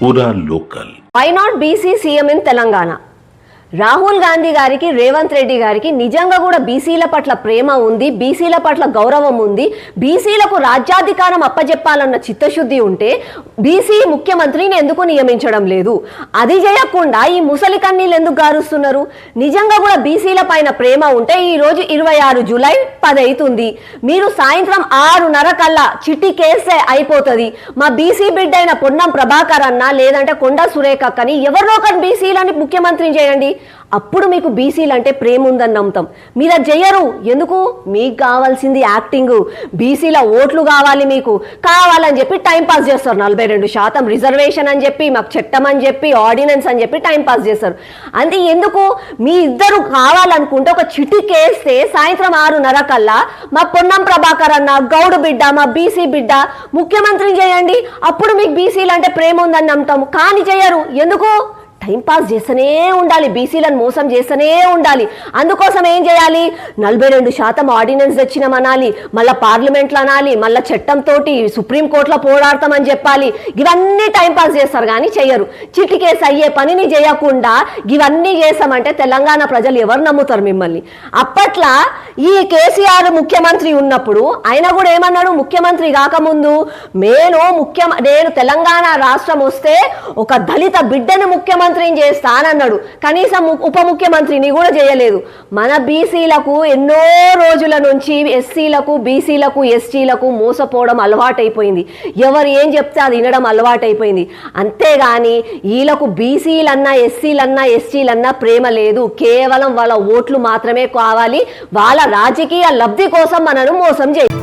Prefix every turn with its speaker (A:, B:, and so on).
A: पूरा local.
B: Why not BC CM in Telangana? Rahul Gandhi గారికి రేవంత్ రెడ్డి గారికి నిజంగా కూడా బీసీల పట్ల ప్రేమ ఉంది, బీసీల పట్ల గౌరవం ఉంది, బీసీలకు రాజ్యాధికారం అప్పజెప్పాలన్న చిత్తశుద్ధి ఉంటే బీసీ ముఖ్యమంత్రిని ఎందుకు నియమించడం లేదు? అది చేయకుండా ఈ ముసలి కన్నీళ్ళు ఎందుకు గారుస్తున్నారు? నిజంగా కూడా బీసీల పైన ప్రేమ ఉంటే ఈ రోజు 26 జూలై 10 అవుతుంది, మీరు సాయంత్రం 6:30 కల్లా చిట్టి కేస్తే అయిపోతుంది. మా బీసీ బిడ్డ అయిన పొన్నం ప్రభాకర్ అన్న లేదంటే కొండ సురేఖ అక్కని ఎవరినో ఒకటి బీసీలని ముఖ్యమంత్రిని చేయండి. అప్పుడు మీకు బీసీలు అంటే ప్రేమ ఉందని నమ్ముతాం. మీరు అది చెయ్యరు. ఎందుకు? మీకు కావాల్సింది యాక్టింగ్, బీసీల ఓట్లు కావాలి, మీకు కావాలని చెప్పి టైంపాస్ చేస్తారు. 42% రిజర్వేషన్ అని చెప్పి, మాకు చట్టం అని చెప్పి, ఆర్డినెన్స్ అని చెప్పి టైంపాస్ చేస్తారు. అంటే ఎందుకు? మీ ఇద్దరు కావాలనుకుంటే ఒక చిట్టి కేస్తే సాయంత్రం 6:30 కల్లా మా పొన్నం ప్రభాకర్ అన్న గౌడు బిడ్డ, మా బీసీ బిడ్డ ముఖ్యమంత్రిని చేయండి. అప్పుడు మీకు బీసీలు అంటే ప్రేమ ఉందని నమ్ముతాము. కానీ చేయరు. ఎందుకు? టైంపాస్ చేస్తూనే ఉండాలి, బీసీలను మోసం చేస్తూనే ఉండాలి. అందుకోసం ఏం చేయాలి? 42% ఆర్డినెన్స్ తెచ్చినామనాలి, మళ్ళీ పార్లమెంట్లో అనాలి, మళ్ళీ చట్టంతో సుప్రీంకోర్టులో పోరాడతామని చెప్పాలి. ఇవన్నీ టైంపాస్ చేస్తారు కానీ చెయ్యరు. చిట్టి కేసు అయ్యే పనిని చేయకుండా ఇవన్నీ చేస్తామంటే తెలంగాణ ప్రజలు ఎవరు నమ్ముతారు మిమ్మల్ని? అప్పట్లో ఈ కేసీఆర్ ముఖ్యమంత్రి ఉన్నప్పుడు ఆయన కూడా ఏమన్నాడు? ముఖ్యమంత్రి కాకముందు నేను తెలంగాణ రాష్ట్రం వస్తే ఒక దళిత బిడ్డను ముఖ్యమంత్రి చేస్తానన్నాడు. కనీసం ఉప ముఖ్యమంత్రిని కూడా చేయలేదు. మన బీసీలకు ఎన్నో రోజుల నుంచి ఎస్సీలకు, బీసీలకు, ఎస్టీలకు మోసపోవడం అలవాటైపోయింది. ఎవరు ఏం చెప్తే అది వినడం అలవాటైపోయింది. అంతేగాని వీళ్ళకు బీసీలన్నా, ఎస్సీలన్నా, ఎస్టీలన్నా ప్రేమ లేదు. కేవలం వాళ్ళ ఓట్లు మాత్రమే కావాలి. వాళ్ళ రాజకీయ లబ్ధి కోసం మనను మోసం చేయాలి.